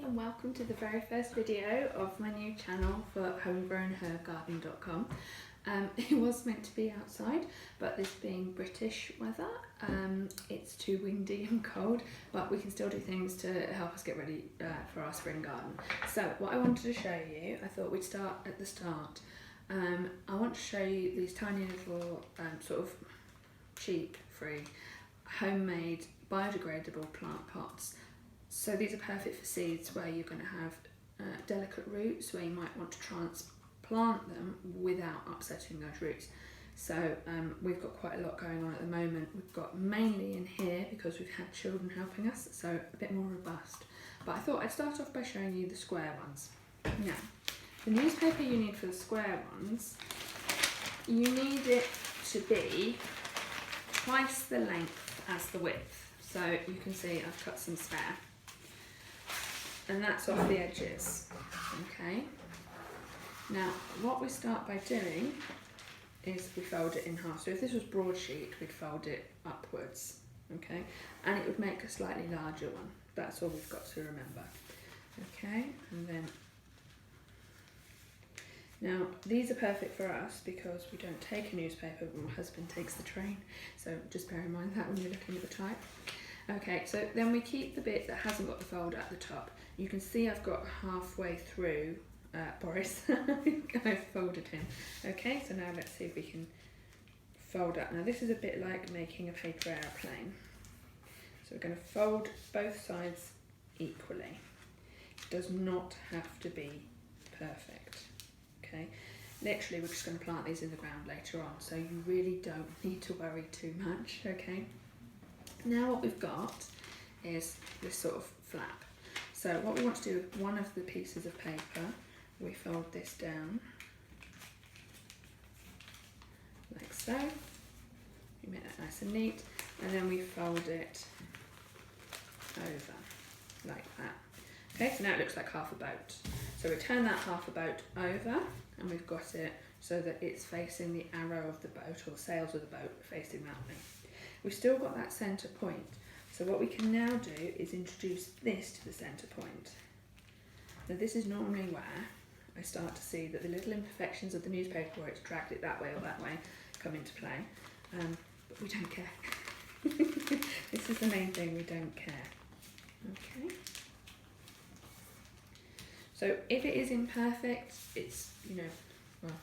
and welcome to the very first video of my new channel for homegrownhergarden.com. It was meant to be outside, but this being British weather, it's too windy and cold, but we can still do things to help us get ready for our spring garden. So what I wanted to show you, I thought we'd start at the start. I want to show you these tiny little sort of cheap, free, homemade, biodegradable plant pots. So these are perfect for seeds where you're going to have delicate roots where you might want to transplant them without upsetting those roots. So we've got quite a lot going on at the moment. We've got mainly in here because we've had children helping us, so a bit more robust. But I thought I'd start off by showing you the square ones. Now, the newspaper you need for the square ones, you need it to be twice the length as the width. So you can see I've cut some spare. And that's off the edges, okay? Now, what we start by doing is we fold it in half. So if this was broadsheet, we'd fold it upwards, okay? And it would make a slightly larger one. That's all we've got to remember, okay? And then, now these are perfect for us because we don't take a newspaper, but my husband takes the train. So just bear in mind that when you're looking at the type. Okay, so then we keep the bit that hasn't got the fold at the top. You can see I've got halfway through Boris. I've folded him. Okay, so now let's see if we can fold up. Now this is a bit like making a paper airplane. So we're going to fold both sides equally. It does not have to be perfect. Okay, literally we're just going to plant these in the ground later on, so you really don't need to worry too much. Okay. Now what we've got is this sort of flap. So what we want to do with one of the pieces of paper, we fold this down like so. We make that nice and neat, and then we fold it over like that. Okay, so now it looks like half a boat. So we turn that half a boat over, and we've got it so that it's facing the arrow of the boat, or the sails of the boat facing that way. We've still got that centre point, so what we can now do is introduce this to the centre point. Now this is normally where I start to see that the little imperfections of the newspaper where it's dragged it that way or that way come into play, but we don't care. This is the main thing, we don't care. Okay. So if it is imperfect, it's, well,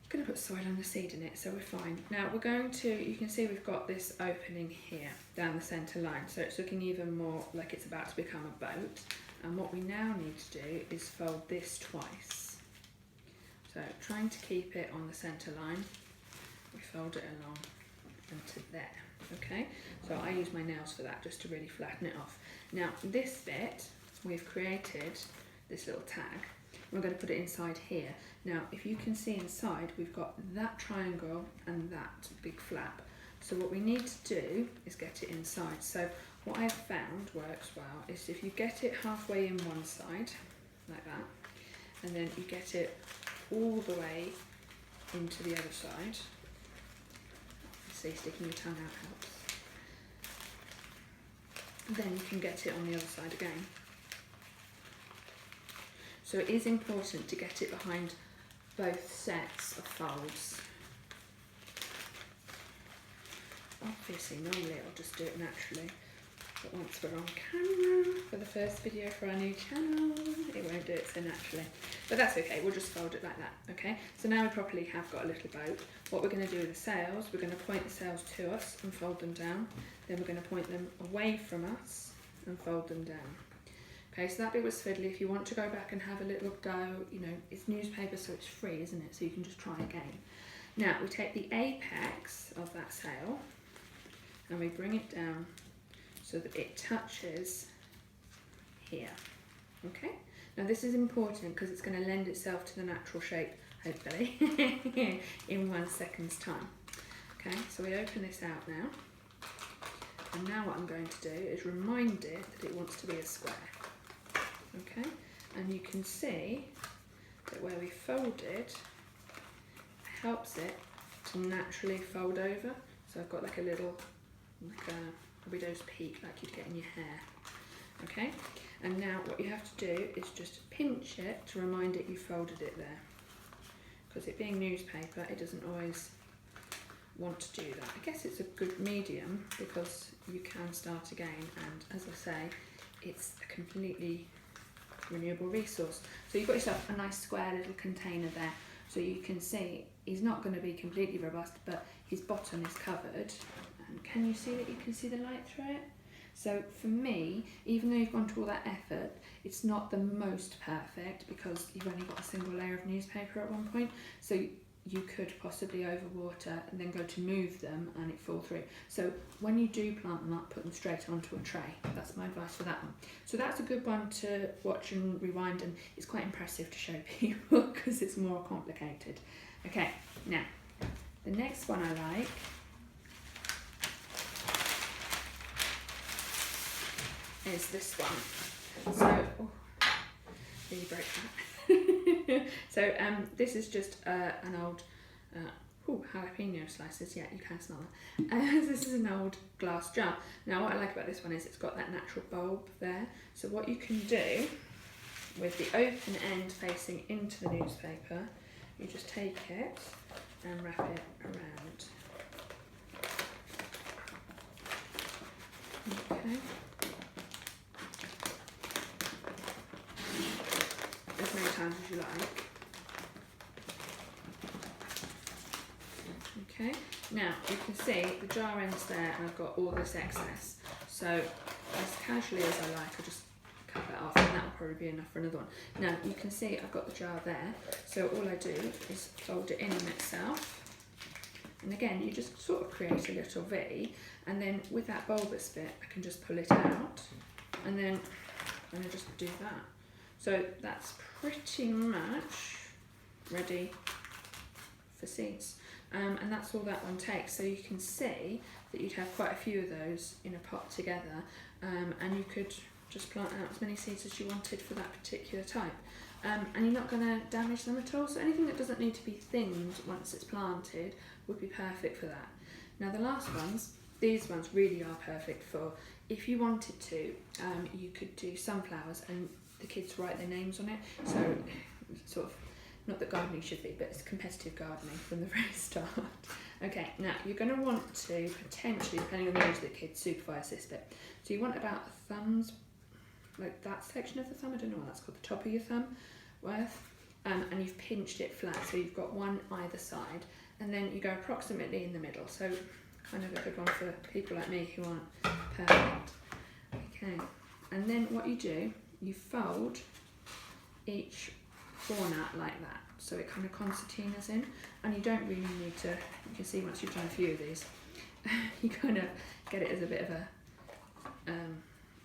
going to put soil and a seed in it, so we're fine. Now we're going to, you can see we've got this opening here down the centre line, so it's looking even more like it's about to become a boat. And what we now need to do is fold this twice. So trying to keep it on the centre line, we fold it along and to there. Okay, so I use my nails for that just to really flatten it off. Now this bit, we've created this little tag. We're going to put it inside here. Now, if you can see inside, we've got that triangle and that big flap. So what we need to do is get it inside. So what I've found works well is if you get it halfway in one side, like that, and then you get it all the way into the other side. See, sticking your tongue out helps. Then you can get it on the other side again. So it is important to get it behind both sets of folds. Obviously, normally I'll just do it naturally, but once we're on camera for the first video for our new channel, it won't do it so naturally. But that's okay, we'll just fold it like that, okay? So now we properly have got a little boat. What we're going to do with the sails, we're going to point the sails to us and fold them down. Then we're going to point them away from us and fold them down. Okay, so that bit was fiddly. If you want to go back and have a little go, it's newspaper, so it's free, isn't it? So you can just try again. Now, we take the apex of that sail and we bring it down so that it touches here. Okay? Now, this is important because it's going to lend itself to the natural shape, hopefully, in 1 second's time. Okay, so we open this out now. And now what I'm going to do is remind it that it wants to be a square. Okay, and you can see that where we folded helps it to naturally fold over. So I've got like a little, like a widow's peak like you'd get in your hair. Okay, And now what you have to do is just pinch it to remind it you folded it there. Because it being newspaper, it doesn't always want to do that. I guess it's a good medium because you can start again, and as I say, it's a completely renewable resource. So you've got yourself a nice square little container there, so you can see he's not going to be completely robust, but his bottom is covered. And can you see that you can see the light through it? So for me, even though you've gone to all that effort, it's not the most perfect because you've only got a single layer of newspaper at one point. So you could possibly overwater and then go to move them and it fall through. So when you do plant them up, put them straight onto a tray. That's my advice for that one. So that's a good one to watch and rewind, and it's quite impressive to show people because it's more complicated. Okay, now the next one I like is this one. So, oh, really broke that. So this is just an old jalapeno slices. Yeah, you can smell that. This is an old glass jar. Now what I like about this one is it's got that natural bulb there. So what you can do with the open end facing into the newspaper, you just take it and wrap it around. Okay. As many times as you like. Okay, now you can see the jar ends there and I've got all this excess. So as casually as I like, I'll just cut that off and that'll probably be enough for another one. Now you can see I've got the jar there, so all I do is fold it in on itself. And again, you just sort of create a little V, and then with that bulbous bit, I can just pull it out and then I just do that. So that's pretty much ready for seeds. And that's all that one takes. So you can see that you'd have quite a few of those in a pot together, and you could just plant out as many seeds as you wanted for that particular type. And you're not going to damage them at all. So anything that doesn't need to be thinned once it's planted would be perfect for that. Now the last ones, these ones really are perfect for, if you wanted to, you could do sunflowers and the kids write their names on it. So sort of, not that gardening should be, but it's competitive gardening from the very start. Okay, now you're going to want to potentially, depending on the age of the kids, supervise this bit. So you want about a thumb's, like that section of the thumb, I don't know what that's called, the top of your thumb worth, and you've pinched it flat, so you've got one either side, and then you go approximately in the middle. So kind of a good one for people like me who aren't perfect. Okay, and then what you do, you fold each corner like that, so it kind of concertinas in, and you don't really need to, you can see once you've done a few of these, you kind of get it as a bit of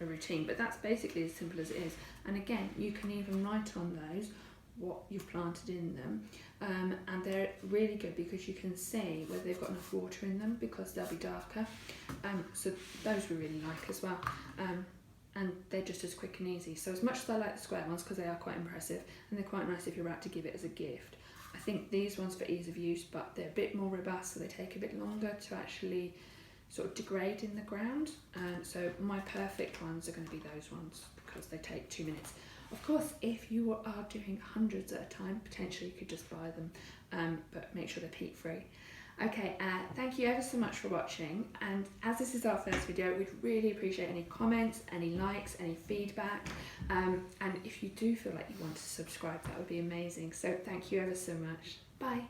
a routine, but that's basically as simple as it is. And again, you can even write on those what you've planted in them, and they're really good because you can see whether they've got enough water in them because they'll be darker, so those we really like as well. And they're just as quick and easy. So as much as I like the square ones because they are quite impressive and they're quite nice if you're about to give it as a gift, I think these ones for ease of use, but they're a bit more robust, so they take a bit longer to actually sort of degrade in the ground. So my perfect ones are going to be those ones because they take 2 minutes. Of course, if you are doing hundreds at a time, potentially you could just buy them, but make sure they're peat free. Okay, thank you ever so much for watching, and as this is our first video, we'd really appreciate any comments, any likes, any feedback, and if you do feel like you want to subscribe, that would be amazing. So thank you ever so much. Bye.